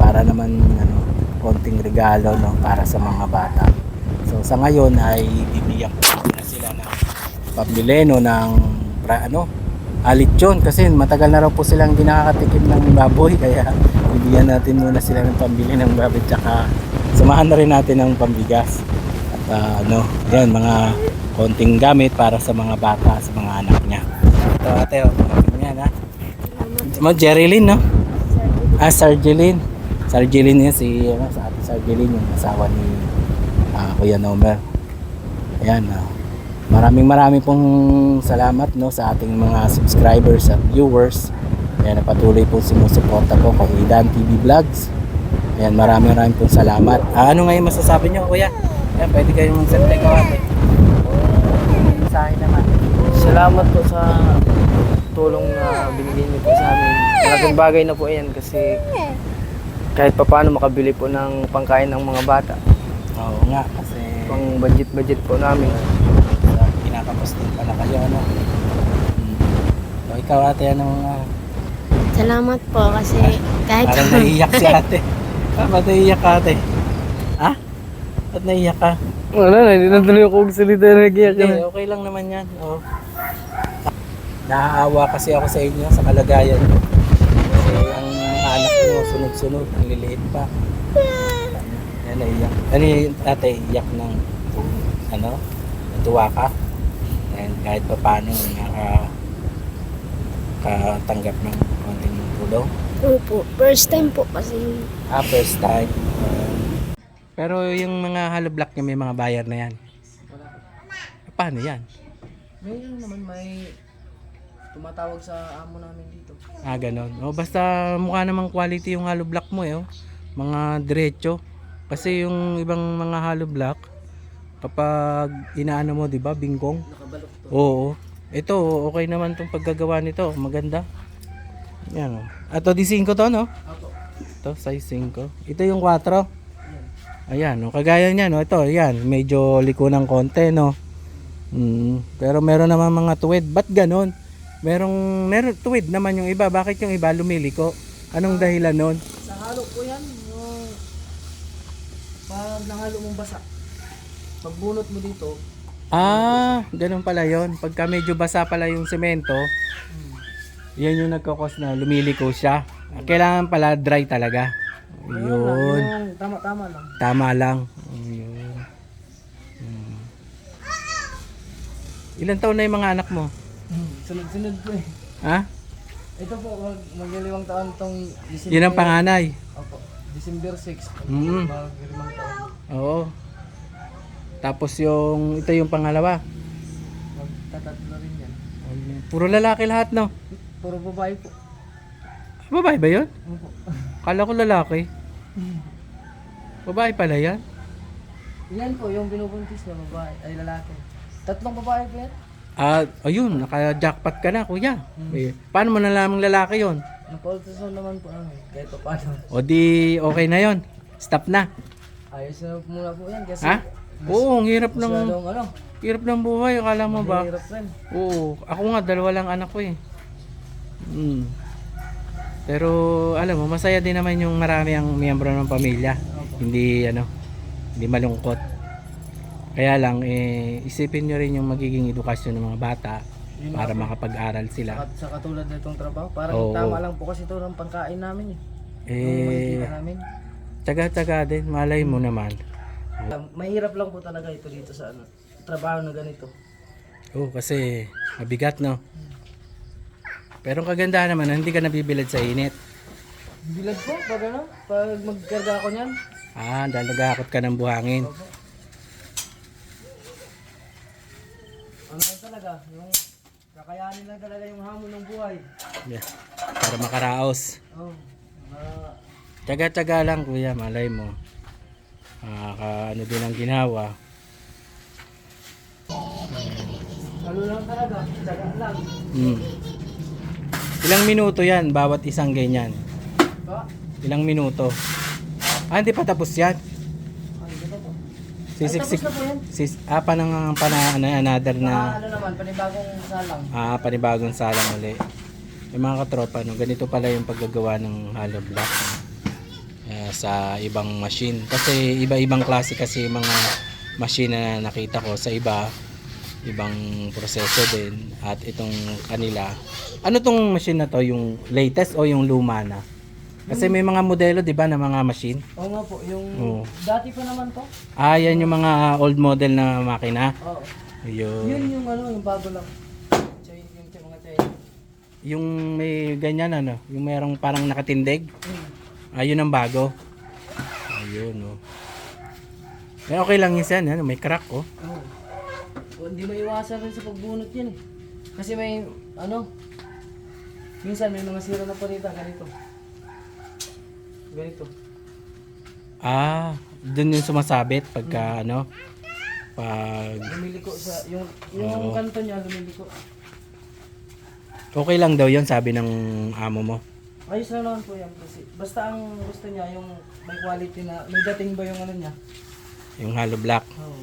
para naman ano, konting regalo, no, para sa mga bata. So sa ngayon ay bibigyan ko na sila ng pambili, no, ng lechon, kasi matagal na raw po silang hindi nakakatikim ng baboy, kaya bibigyan natin muna sila ng pambili ng baboy, tsaka samahan na rin natin ng pambigas at yan, mga konting gamit para sa mga bata, sa mga anak niya. Ito ate, yan ha. Jerilyn, no? Sarjelyn. Sarjelyn yan, sa ate Sarjelyn, yung asawa ni Kuya Nomer. Ayan, maraming pong salamat, no, sa ating mga subscribers at viewers. Ayan, patuloy po sumusuporta po kay Dan TV Vlogs. Ayan, maraming pong salamat. Ano ngayon masasabi nyo, Kuya? Ayan, pwede kayong magsalita ikaw, ate. Mensahe naman. Salamat po sa tulong na binigay niyo po sa amin. Malaking bagay na po yan kasi kahit papaano makabili po ng pangkain ng mga bata. Oo nga, kasi Pang budget po namin. kinakapos din pala kayo, ano. So, ikaw, ate, Salamat po kasi kahit parang naiiyak si ate. Ba't naiiyak ka, ate? Ha? Ba't naiiyak ka? Wala na, hindi na tuloy ako magsalita na nag-iyak ka na. Hindi, okay lang naman yan. Oh. Naaawa kasi ako sa inyo, sa kalagayan nyo. Kasi ang anak nyo, sunod-sunod, ang liliit pa. Yan, naiiyak. Ano yung ate, iyak ng, natuwa ka? And kahit pa paano, nakatanggap ng konting tulong. Opo, first time po kasi. First time. Pero yung mga hollow block niya, may mga bayar na yan. Paano yan? Ngayon naman may tumatawag sa amo namin dito. Ganon. Basta mukha namang quality yung hollow block mo, oh. Mga diretso. Kasi yung ibang mga hollow block, kapag inaano mo, di ba, bingkong? Nakabalok to. Oo. Ito, okay naman tong paggagawa nito. Maganda. Yan, oh. Ito, di 5 to, no? Ako. Ito, size 5. Ito yung 4. Ayan, no, kagaya niya, no, ito, ayan, medyo liko ng konti, no. Pero meron naman mga tuwid. Ba't ganon? Meron tuwid naman yung iba. Bakit yung iba lumiliko? Anong dahilan nun? Sa halo po yan, yung pag nahalo mong basa, pag bunot mo dito, Ganun pala yon. Pagka medyo basa pala yung semento, yan yung nagkakos na lumiliko siya. Kailangan pala dry talaga. Yun. yung tama-tama lang. Tama lang. Yun. Ilan taon na yung mga anak mo? Sunod-sunod po eh. Ha? Ito po, mag-limang taon tong December. Yun ang panganay. Opo, December 6. Mm. Mag-limang taon. Oo. Tapos ito yung pangalawa. Magtatatlo rin yan. Puro lalaki lahat, no? Puro babae po. Babae ba yun? Opo. Kala ko lalaki. Babae pala yan. Yan po, yung binubuntis na babae, ay lalaki. Tatlong babae po yan. Ayun, naka-jackpot ka na, kuya. Paano mo nalamang lalaki yon? Napa-ultrasound naman po namin, kahit pa paano. O di okay na yon. Stop na. Ayos na muna po yan kasi Ha? Oo, ang hirap ng masyadong hirap ng buhay, akala mo ba? mahirap rin. Oo, ako nga 2 lang anak ko eh. Pero alam mo, masaya din naman yung marami ang miyembro ng pamilya. Hindi hindi malungkot. Kaya lang isipin nyo rin yung magiging edukasyon ng mga bata Yun para nga po. makapag-aral sila. Sa katulad na itong trabaho, parang Oo. tama lang po kasi ito ng pangkain namin eh. Yung Eh, makikita namin. tsaga-tsaga din, malay mo naman. Mahirap lang po talaga ito dito sa trabaho na ganito. Kasi mabigat, no? Pero ang kagandahan naman, hindi ka nabibilad sa init. Bilad po, pag magkarga ako niyan. Dahil nagahakot ka ng buhangin. Ano talaga, yung kakayanin lang talaga yung hamon ng buhay. Yeah. Para makaraos. Oh, Tsaga-tsaga lang, kuya, malay mo. Ano din ang ginawa. ano lang talaga, tsaga lang. Ilang minuto yan, bawat isang ganyan? Ba? Ilang minuto? Hindi pa tapos yan. Ay, ganda po. Sisiksik. Tapos na po yan. Another na. Ano naman, panibagong salang. Panibagong salang uli. Yung mga katropa, ganito pala yung paggagawa ng hollow block. sa ibang machine. Kasi iba-ibang klase kasi yung mga machine na nakita ko sa iba, ibang proseso din. At itong kanila, ano tong machine na to, yung latest o yung luma na? Kasi may mga modelo 'di ba na mga machine? Oo nga po, yung Oo. dati pa naman to. Yan yung mga old model na makina. Oo. Ayun. Yun yung ano, yung bago lang. Yung mga China. Yung may ganyan ano, yung merong parang nakatindig. Ayun ang bago. Ayun oh. Eh, okay lang yan, ano, may crack oh. Oo. O, hindi maiwasan rin sa pagbunot yan eh. Kasi may, ano, minsan may mga sira na panita, ganito. Ganito. Doon yung sumasabit pagka ano, pag Lumiliko sa, yung Oo. kanto niya lumiliko. okay lang daw yun sabi ng amo mo. Ayos na naman po yan kasi. Basta ang gusto niya, yung may quality na, may dating ba yung ano niya? Yung hollow block. Oo.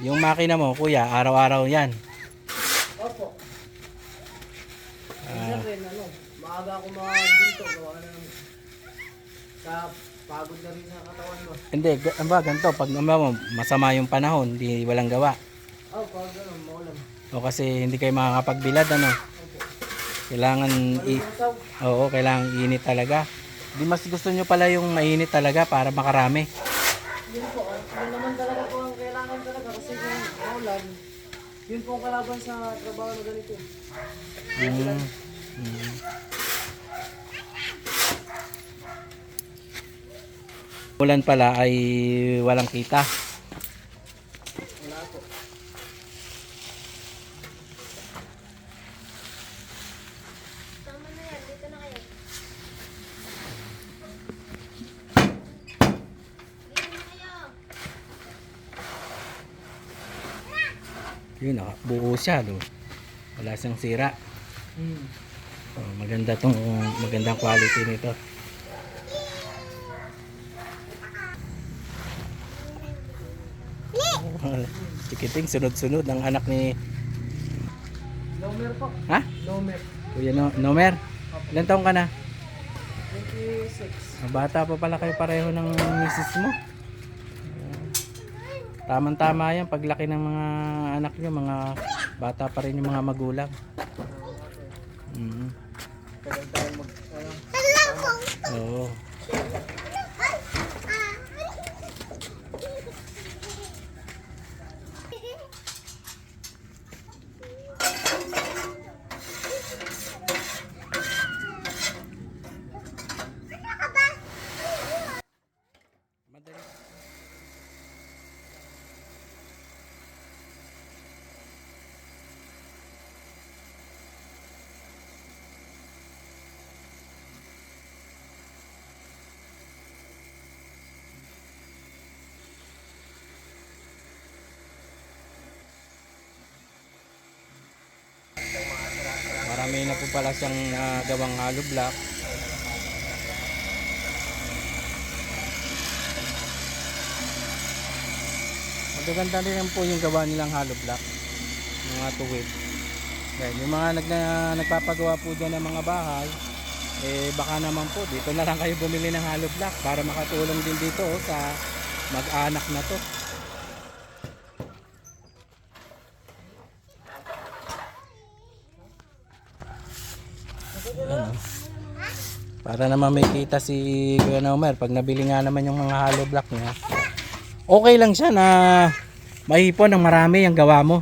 Yung makina mo, kuya, araw-araw yan. Opo. Minsan rin, ano, maaga ako mag-ginto, gawa na ng sa pagod na rin sa katawan mo. Hindi, ganito, pag masama yung panahon, di walang gawa. Oh, pag ano, maulan. O kasi hindi kayo makakapagbilad, ano. Kailangan, Malusaw. oo, kailangan init talaga. Di mas gusto nyo pala yung mainit talaga para makarami. Yun po, yun naman talaga po ang kailangan talaga kasi yung maulan, yun po ang kalaban sa trabaho na ganito. Ulan pala ay walang kita. Wala po. Tama na yan, dito na kayo. Dito na kayo. Yun, buo siya, no? Wala siyang sira. Maganda tong, magandang quality nito. Tikiting, sunod-sunod ang anak ni... Nomer po. Ha? Nomer. Kuya Nomer? Ilan taong ka na? 26. Bata pa pala kayo pareho ng misis mo. Tamang-tama yan. Paglaki ng mga anak nyo, mga bata pa rin yung mga magulang. Tagal tayo mag... Ano? Oo. Madali. Marami na po pala siyang gawang hollow block. Magaganda rin po yung gawa nilang hollow block. Mga tuwid. Yan, yung mga nagpapagawa po dyan ng mga bahay, baka naman po dito na lang kayo bumili ng hollow block para makatulong din dito sa mag-anak na to. Ayan, para naman may kita si Kuya Nomer pag nabili nga naman yung mga hollow block niya. Okay lang siya na mahipon ng marami ang gawa mo.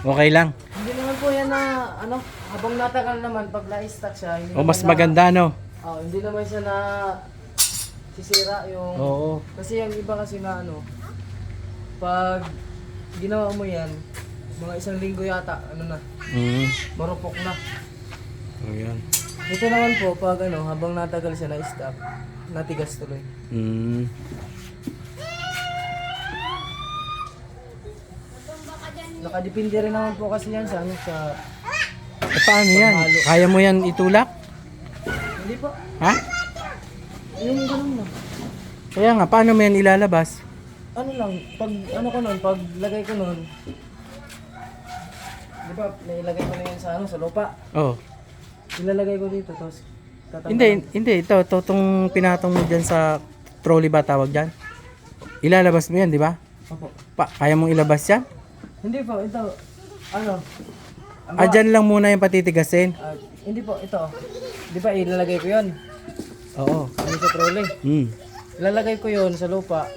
Okay lang. Hindi naman po yan na, habang natagal naman, pag na-stack siya, hindi O mas naman maganda no? hindi naman siya na sisira yung... Oo. Kasi yung iba kasi na pag ginawa mo yan, mga 1 linggo yata, marupok na. Ayan. Ito naman po, pag habang natagal siya na-stack, natigas tuloy. Nakadepende rin naman po kasi yan sa Paano yan? Kaya mo yan itulak? Hindi po. Ha? Yung ganun lang. Kaya nga, paano mo yan ilalabas? Ano lang, pag pag lagay ko nun, di ba, nailagay ko na yan sa lupa. Oh. Ilalagay ko dito, tapos Hindi, ito itong pinatong mo dyan sa trolley ba tawag dyan? Ilalabas mo yan, di ba? Opo. Kaya mong ilabas yan? Hindi po, ito, Dyan lang muna yung patitigasin. hindi po, ito. Di ba, ilalagay ko yun. Oo. Sa trolley. Ilalagay ko yun sa lupa.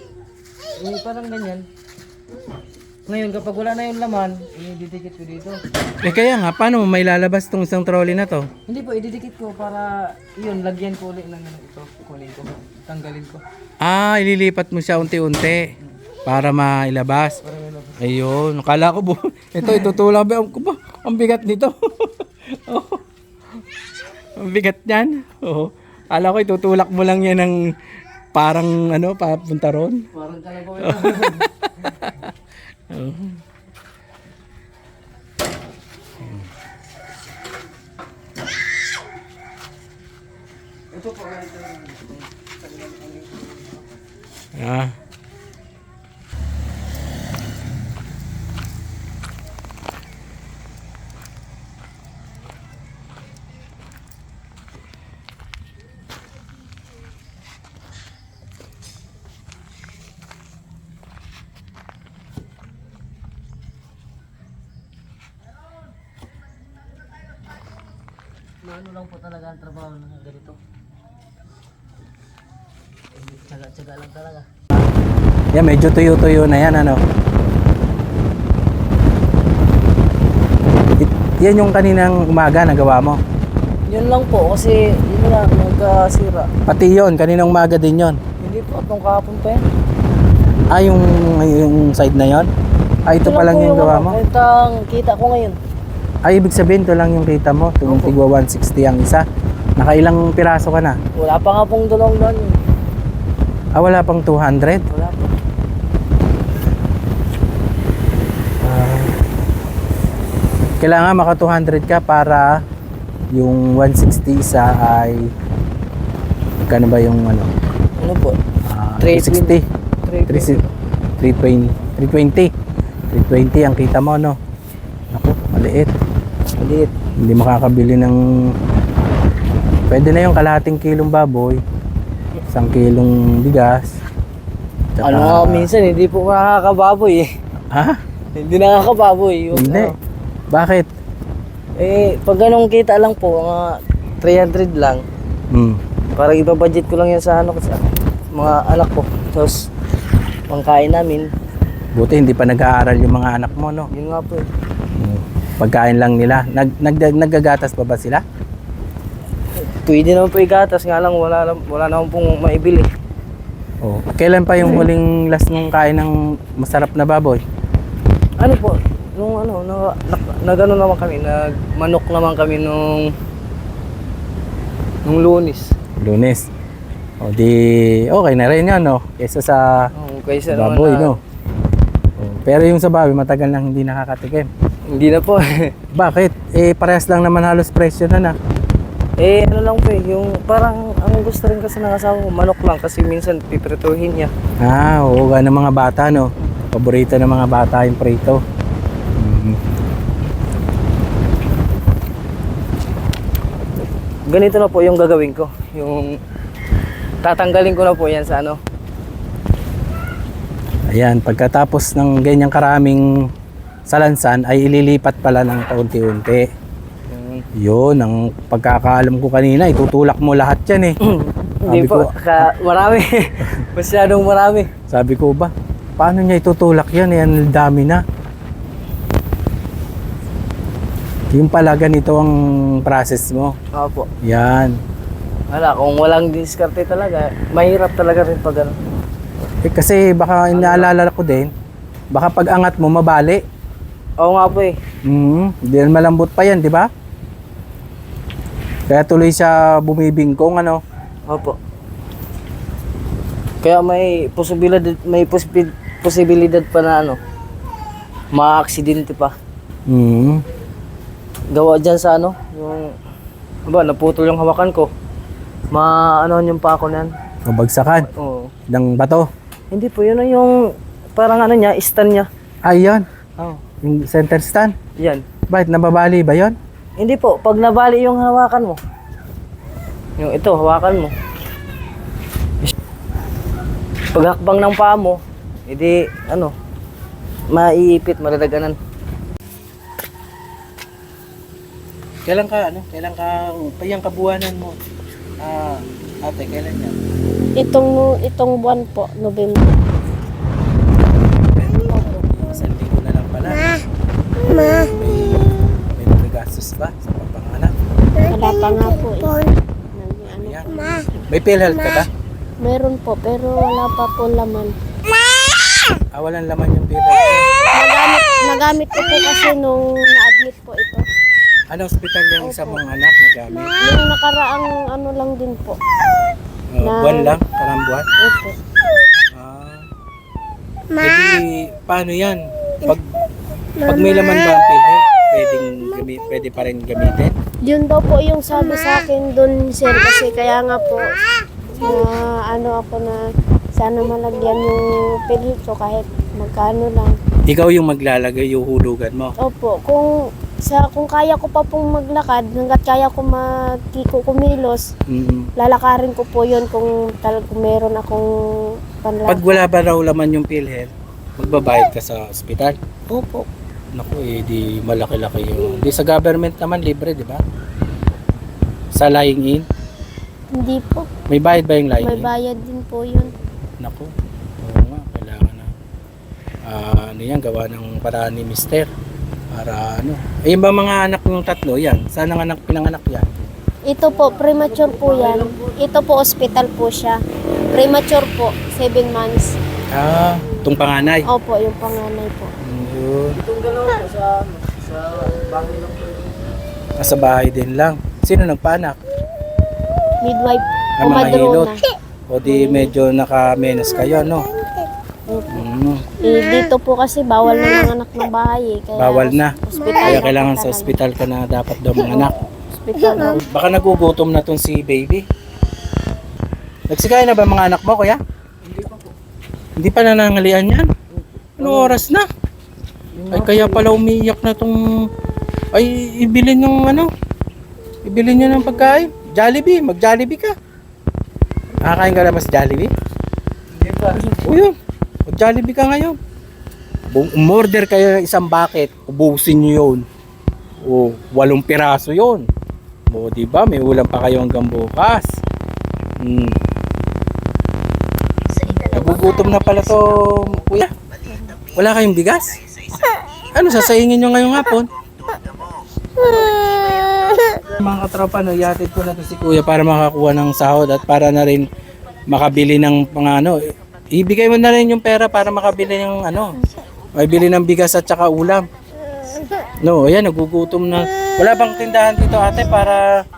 Parang ganyan. Ngayon, kapag wala na yung laman, ididikit ko dito. Kaya nga, paano mo may lalabas tong isang trolley na to? Hindi po, ididikit ko para yun, lagyan ko ulit ng ito. Kunin ko, tanggalin ko. Ililipat mo siya unti-unti para mailabas. Para may labas. Ayun, akala ko ito itutulak ba? Ang bigat nito. Oh. Ang bigat niyan. Oo. Akala ko itutulak mo lang yan ng parang papunta ron. Parang kalabaw ito. Ito po, ito. Ah. Ano lang po talaga ang trabaho ng ganito. Tsaga-tsaga lang talaga. Yan, medyo tuyo-tuyo na yan, Yan yung kaninang umaga nagawa mo. Yun lang po kasi yun na nagkasira. Pati yon, kaninang umaga din yon. Hindi po, itong kahapon pa yan. Yung side na yon? Ito pa lang yung gawa mo? Ito ang kita ko ngayon. Ibig sabihin, ito lang yung kita mo. Itong tigwa 160 ang isa. Nakailang piraso ka na? Wala pa nga pong dalawang doon. Wala pang 200? Wala pa. Kailangan maka 200 ka para yung 160 isa ay kano ba yung Ano po? 360 320. 320 ang kita mo, no? Naku, maliit. Maliit. Hindi makakabili ng pwede na yung kalahating kilong baboy, 1 kilong bigas, tsaka... Minsan hindi po nakakababoy eh. Ha? Hindi nakakababoy. Hindi. Bakit? Pag ganong kita lang po, mga 300 lang. Parang ibabudget ko lang yan sa kasi mga anak ko. Tapos, pangkain namin. Buti hindi pa nag-aaral yung mga anak mo, no? Yun nga po eh. Pagkain lang nila. Naggagatas pa ba sila? Pwede naman po igatas, nga lang wala naman pong maibili. Oh. Kailan pa yung huling last mong kain ng masarap na baboy? Ano po, nung nagano naman kami, nagmanok naman kami nung Lunes. Lunes. O di okay na rin yan, no? Kaysa sa Kaysa baboy, naman no? Pero yung sa baboy, matagal nang hindi nakakatikim. Hindi na po. Bakit? Parehas lang naman halos presyo na. Ano lang po yung parang ang gusto rin kasi ng asawa ko, manok lang kasi minsan piprituhin niya. Oo, ng mga bata, no? Paborito ng mga bata yung prito. ganito na po yung gagawin ko. Yung tatanggalin ko na po yan sa ano. Ayan, pagkatapos ng ganyang karaming salansan ay ililipat pala ng paunti-unti. Yun, ang pagkakaalam ko kanina, itutulak mo lahat yan eh. Hindi Sabi po, ko- marami. Masyadong marami. Sabi ko ba, paano niya itutulak yan? Yan, dami na. Yung pala ganito ang process mo. Opo. Yan. Wala, kung walang diskarte talaga, mahirap talaga rin pag ano. Eh, kasi baka inaalala ko din, baka pag angat mo mabali. Oo nga po eh. Hindi na malambot pa yan, di ba? Kaya tuloy siya bumibingkong ano. Opo. Kaya posibilidad pa na ano, ma-aksidente pa. Gawa dyan sa ano, yung, naputol yung hawakan ko. Ano yung pa ako nan. Mabagsakan Oo. ng bato. Hindi po, yun na yung, parang ano niya, stand niya. Ay, yan. Oo. Yung center stand. Yan. Bakit? Nababali ba yon? Hindi po, pag nabali yung hawakan mo. Yung ito, hawakan mo. Paghakbang ng paa mo, edi ano, maiipit, malalaganan. Kailan ka, yung kabuwanan mo? Ate, kailan yan? Itong buwan po, November. Isang linggo na lang pala. May nagagastos ba sa pagpanganak? Wala pa nga po eh. Ano, Yan. May PhilHealth ka ba? meron po, pero wala pa po laman. Walang laman yung PhilHealth. Nagamit ko po kasi nung na-admit po ito. Anong hospital yung isa mong anak nagamit? Yung nakaraang ano lang din po. Buwan lang? Karang buwan? Opo. Jadi, paano yan? Pag may laman ba ang PhilHealth, pwede pa rin gamitin? Yun daw po yung sabi sa akin doon, sir, kasi kaya nga po na ano ako na sana malagyan yung pilito kahit magkano lang. Ikaw yung maglalagay yung hulugan mo. Opo, kung kaya ko pa pong maglakad, hanggat kaya ko kumilos, lalakarin ko po yun kung meron akong panlakad. Pag wala ba raw laman yung PhilHealth, magbabayad ka sa ospital? Opo. Naku, di malaki-laki yung... Di sa government naman, libre, di ba? Sa lying in, Hindi po. may bayad ba yung lying May in? bayad din po yun. Naku, oo nga, kailangan na. Ano yan, gawa ng paraan ni mister. Para ano. Eh, yung ba mga anak yung tatlo, yan? Saan ang pinanganak yan? Ito po, premature po yan. Ito po, hospital po siya. Premature po, 7 months. Itong panganay. Opo, yung panganay po. Yun. Itong gano'n sa bahay lang po. Sa bahay din lang. Sino nagpanak? Midwife, Ang mga hilot. kumadrona. O di medyo nakamenos kayo, no? Dito po kasi bawal na ng anak ng bahay eh. Kaya Bawal na. Hospital Kaya na kailangan po sa talaga. ospital ka na dapat daw mga anak. Hospital na. Baka nagugutom na tong si baby. Nagsikay na ba mga anak mo, kuya? Hindi pa po. Hindi pa nanangalian yan? Ano oras na? Ay kaya pala umiiyak na tong... Ay, ibilin ng ano? Ibilin niyo ng pagkain. Jollibee, mag-Jollibee ka. Nakakain ka na ba sa Jollibee? Hindi pa. O yun, mag-Jollibee ka ngayon. Umorder kayo ng isang bucket, ubusin nyo yun. O, 8 piraso yun. O, diba, may ulam pa kayo hanggang bukas. Nagugutom na pala to, kuya. Wala kayong bigas? Ano, sasayingin nyo ngayong hapon? Mga katropa, no, yatid ko na to si kuya para makakuha ng sahod at para na rin makabili ng pangano. Ibigay mo na rin yung pera para makabili ng ano, makabili ng bigas at saka ulam. No, ayan, nagugutom na. Wala bang tindahan dito ate para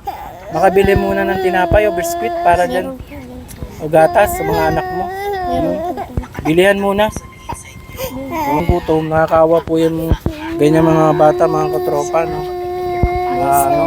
makabili muna ng tinapay o biskwit para dyan o gatas sa mga anak mo? Bilihan muna. Kung gutom, nakakawa po yan ganyan mga bata, mga katropa, no? Ano,